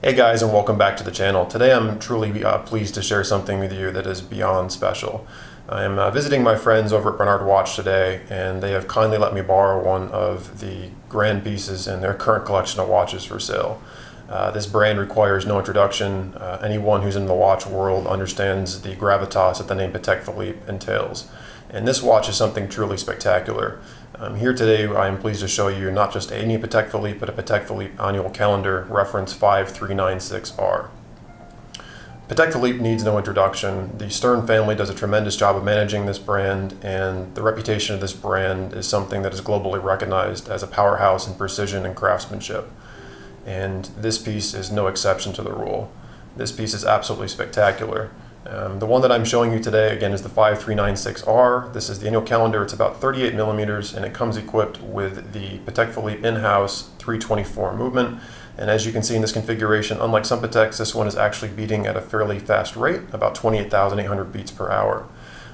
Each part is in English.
Hey guys, and welcome back to the channel. Today I'm truly pleased to share something with you that is beyond special. I am visiting my friends over at Bernard Watch today, and they have kindly let me borrow one of the grand pieces in their current collection of watches for sale. This brand requires no introduction. Anyone who's in the watch world understands the gravitas that the name Patek Philippe entails. And this watch is something truly spectacular. Here today I am pleased to show you not just any Patek Philippe, but a Patek Philippe annual calendar, reference 5396R. Patek Philippe needs no introduction. The Stern family does a tremendous job of managing this brand, and the reputation of this brand is something that is globally recognized as a powerhouse in precision and craftsmanship. And this piece is no exception to the rule. This piece is absolutely spectacular. The one that I'm showing you today, again, is the 5396R. This is the annual calendar. It's about 38 millimeters, and it comes equipped with the Patek Philippe in-house 324 movement. And as you can see in this configuration, unlike some Pateks, this one is actually beating at a fairly fast rate, about 28,800 beats per hour.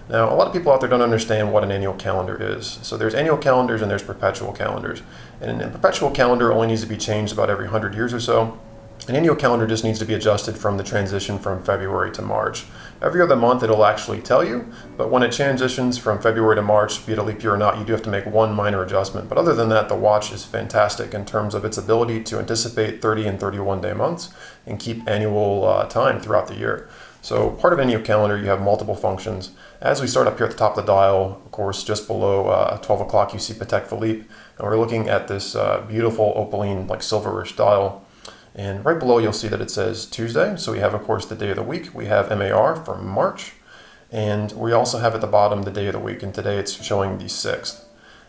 Now, a lot of people out there don't understand what an annual calendar is. So there's annual calendars and there's perpetual calendars. And a perpetual calendar only needs to be changed about every 100 years or so. An annual calendar just needs to be adjusted from the transition from February to March. Every other month it'll actually tell you, but when it transitions from February to March, be it a leap year or not, you do have to make one minor adjustment. But other than that, the watch is fantastic in terms of its ability to anticipate 30 and 31 day months and keep annual time throughout the year. So part of annual calendar, you have multiple functions. As we start up here at the top of the dial, of course, just below 12 o'clock, you see Patek Philippe, and we're looking at this beautiful opaline, like silverish dial. And right below you'll see that it says Tuesday. So we have, of course, the day of the week. We have MAR for March. And we also have at the bottom the day of the week. And today it's showing the 6th.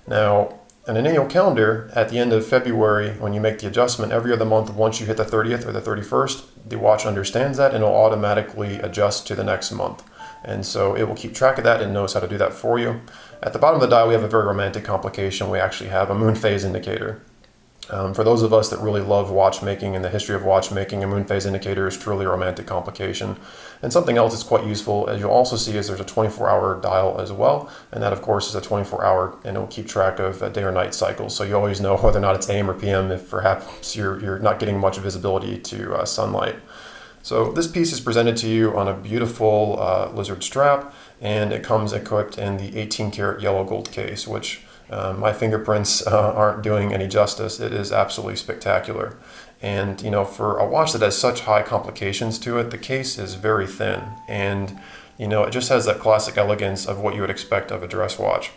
Now, in an annual calendar, at the end of February, when you make the adjustment, every other month, once you hit the 30th or the 31st, the watch understands that and it'll automatically adjust to the next month. And so it will keep track of that and knows how to do that for you. At the bottom of the dial, we have a very romantic complication. We actually have a moon phase indicator. For those of us that really love watchmaking and the history of watchmaking, a moon phase indicator is truly a romantic complication. And something else that's quite useful, as you'll also see, is there's a 24-hour dial as well. And that, of course, is a 24-hour, and it will keep track of day or night cycles. So you always know whether or not it's AM or PM if perhaps you're not getting much visibility to sunlight. So this piece is presented to you on a beautiful lizard strap, and it comes equipped in the 18-karat yellow gold case, which my fingerprints aren't doing any justice. It is absolutely spectacular. And, you know, for a watch that has such high complications to it, the case is very thin. And, you know, it just has that classic elegance of what you would expect of a dress watch.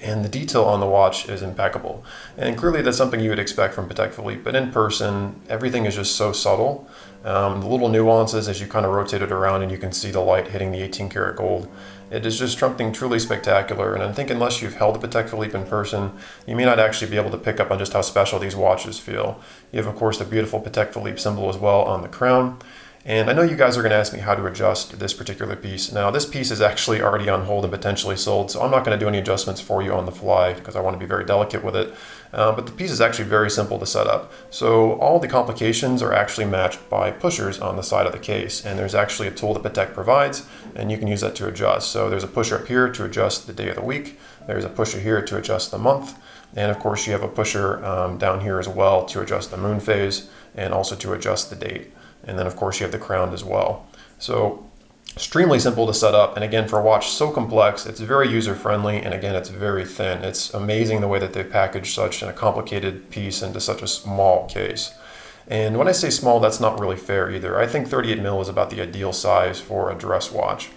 And the detail on the watch is impeccable. And clearly that's something you would expect from Patek Philippe, but in person, everything is just so subtle. The little nuances as you kind of rotate it around and you can see the light hitting the 18 karat gold. It is just something truly spectacular. And I think unless you've held a Patek Philippe in person, you may not actually be able to pick up on just how special these watches feel. You have, of course, the beautiful Patek Philippe symbol as well on the crown. And I know you guys are going to ask me how to adjust this particular piece. Now, this piece is actually already on hold and potentially sold, so I'm not going to do any adjustments for you on the fly because I want to be very delicate with it. But the piece is actually very simple to set up. So all the complications are actually matched by pushers on the side of the case. And there's actually a tool that Patek provides, and you can use that to adjust. So there's a pusher up here to adjust the day of the week. There's a pusher here to adjust the month. And of course, you have a pusher down here as well to adjust the moon phase and also to adjust the date. And then, of course, you have the crown as well. So extremely simple to set up. And again, for a watch so complex, it's very user-friendly. And again, it's very thin. It's amazing the way that they package such a complicated piece into such a small case. And when I say small, that's not really fair either. I think 38 mil is about the ideal size for a dress watch.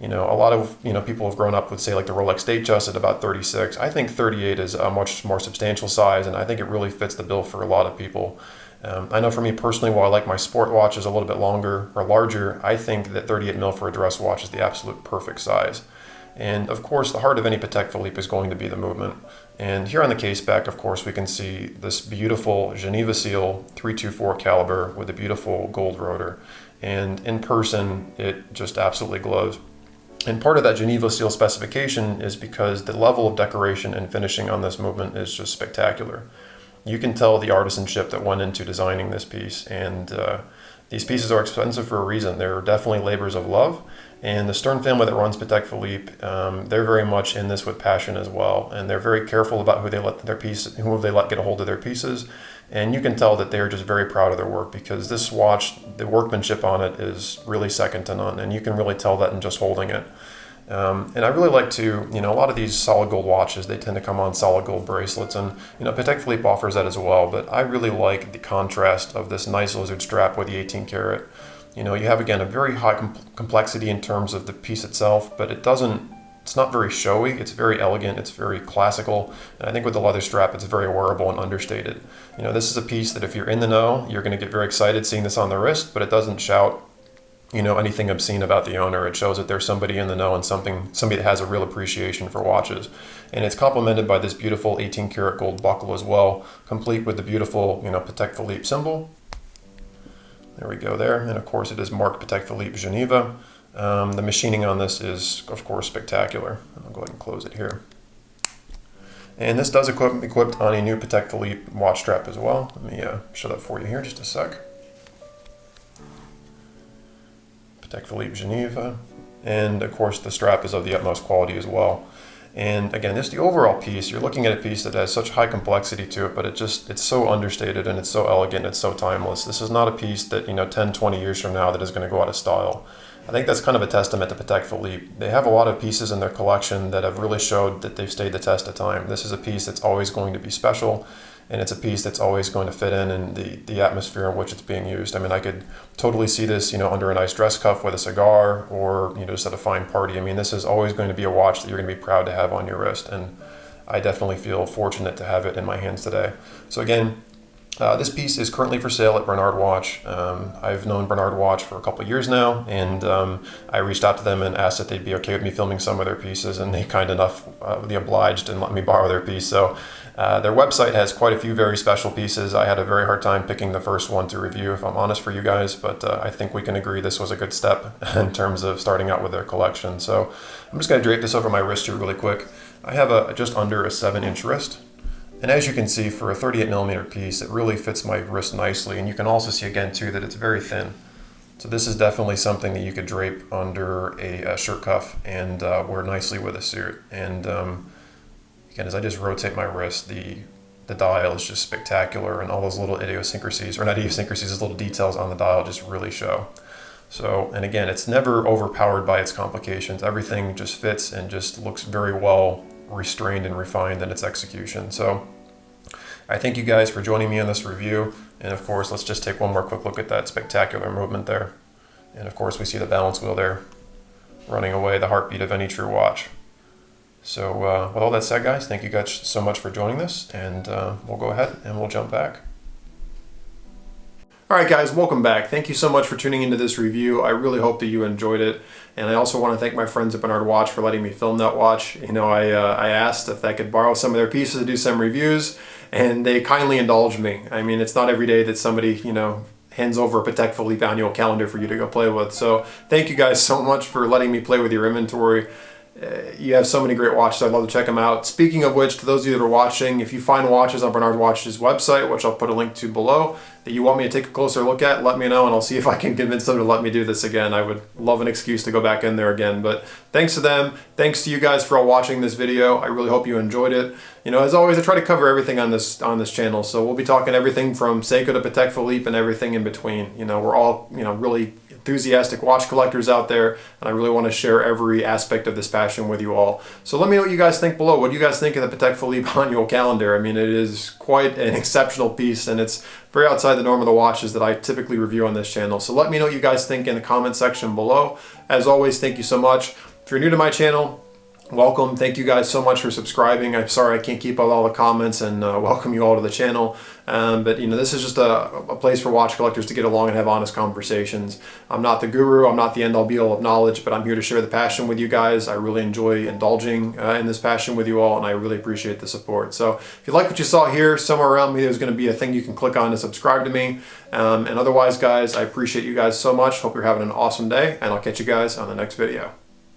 You know, a lot of, people have grown up with, say, like the Rolex Datejust at about 36. I think 38 is a much more substantial size, and I think it really fits the bill for a lot of people. I know for me personally, while I like my sport watches a little bit longer or larger, I think that 38 mil for a dress watch is the absolute perfect size. And of course, the heart of any Patek Philippe is going to be the movement. And here on the case back, of course, we can see this beautiful Geneva seal 324 caliber with a beautiful gold rotor. And in person, it just absolutely glows. And part of that Geneva seal specification is because the level of decoration and finishing on this movement is just spectacular. You can tell the artisanship that went into designing this piece, and these pieces are expensive for a reason. They're definitely labors of love, And the Stern family that runs Patek Philippe, they're very much in this with passion as well, and they're very careful about who they let get a hold of their pieces. And you can tell that they're just very proud of their work, because this watch, the workmanship on it is really second to none, and you can really tell that in just holding it. And I really like to, a lot of these solid gold watches, they tend to come on solid gold bracelets, and Patek Philippe offers that as well. But I really like the contrast of this nice lizard strap with the 18 karat. You have, again, a very high complexity in terms of the piece itself, but it's not very showy. It's very elegant. It's very classical. And I think with the leather strap, it's very wearable and understated. This is a piece that if you're in the know, you're going to get very excited seeing this on the wrist, but it doesn't shout, anything obscene about the owner. It shows that there's somebody in the know and somebody that has a real appreciation for watches. And it's complemented by this beautiful 18 karat gold buckle as well, complete with the beautiful, Patek Philippe symbol. There we go there. And of course it is marked Patek Philippe Geneva. The machining on this is, of course, spectacular. I'll go ahead and close it here. And this does equipped on a new Patek Philippe watch strap as well. Let me show that for you here just a sec. Patek Philippe Geneva. And of course the strap is of the utmost quality as well. And again, the overall piece, you're looking at a piece that has such high complexity to it, but it's so understated and it's so elegant, it's so timeless. This is not a piece that, 10, 20 years from now that is going to go out of style. I think that's kind of a testament to Patek Philippe. They have a lot of pieces in their collection that have really showed that they've stayed the test of time. This is a piece that's always going to be special, and it's a piece that's always going to fit in the atmosphere in which it's being used. I mean, I could totally see this, under a nice dress cuff with a cigar, or, just at a fine party. I mean, this is always going to be a watch that you're going to be proud to have on your wrist, and I definitely feel fortunate to have it in my hands today. So again, this piece is currently for sale at Bernard Watch. I've known Bernard Watch for a couple of years now, and I reached out to them and asked if they'd be okay with me filming some of their pieces, and they kind enough, they obliged and let me borrow their piece. So their website has quite a few very special pieces. I had a very hard time picking the first one to review, if I'm honest, for you guys, but I think we can agree this was a good step in terms of starting out with their collection. So I'm just going to drape this over my wrist here really quick. I have just under a 7-inch wrist. And as you can see, for a 38mm piece, it really fits my wrist nicely. And you can also see again too that it's very thin. So this is definitely something that you could drape under a shirt cuff and wear nicely with a suit. And again, as I just rotate my wrist, the dial is just spectacular, and all those little idiosyncrasies, or not idiosyncrasies, those little details on the dial just really show. So, and again, it's never overpowered by its complications. Everything just fits and just looks very well restrained and refined in its execution. So I thank you guys for joining me on this review, and of course let's just take one more quick look at that spectacular movement there. And of course we see the balance wheel there running away, the heartbeat of any true watch. So with all that said, guys, thank you guys so much for joining this, and we'll go ahead and we'll jump back. All right, guys, welcome back. Thank you so much for tuning into this review. I really hope that you enjoyed it. And I also want to thank my friends at Bernard Watch for letting me film that watch. I asked if I could borrow some of their pieces to do some reviews, and they kindly indulged me. I mean, it's not every day that somebody, hands over a Patek Philippe annual calendar for you to go play with. So thank you guys so much for letting me play with your inventory. You have so many great watches. I'd love to check them out. Speaking of which, to those of you that are watching, if you find watches on Bernard Watch's website, which I'll put a link to below, that you want me to take a closer look at, let me know, and I'll see if I can convince them to let me do this again. I would love an excuse to go back in there again. But thanks to them. Thanks to you guys for all watching this video. I really hope you enjoyed it. As always, I try to cover everything on this channel. So we'll be talking everything from Seiko to Patek Philippe and everything in between. We're all, really enthusiastic watch collectors out there, and I really want to share every aspect of this passion with you all. So let me know what you guys think below. What do you guys think of the Patek Philippe annual calendar? I mean, it is quite an exceptional piece, and it's very outside the norm of the watches that I typically review on this channel. So let me know what you guys think in the comment section below. As always, thank you so much. If you're new to my channel, welcome. Thank you guys so much for subscribing. I'm sorry I can't keep up all the comments and welcome you all to the channel. But this is just a place for watch collectors to get along and have honest conversations. I'm not the guru, I'm not the end all be all of knowledge, but I'm here to share the passion with you guys. I really enjoy indulging in this passion with you all, and I really appreciate the support. So if you like what you saw here, somewhere around me there's going to be a thing you can click on to subscribe to me. And otherwise, guys, I appreciate you guys so much. Hope you're having an awesome day, and I'll catch you guys on the next video.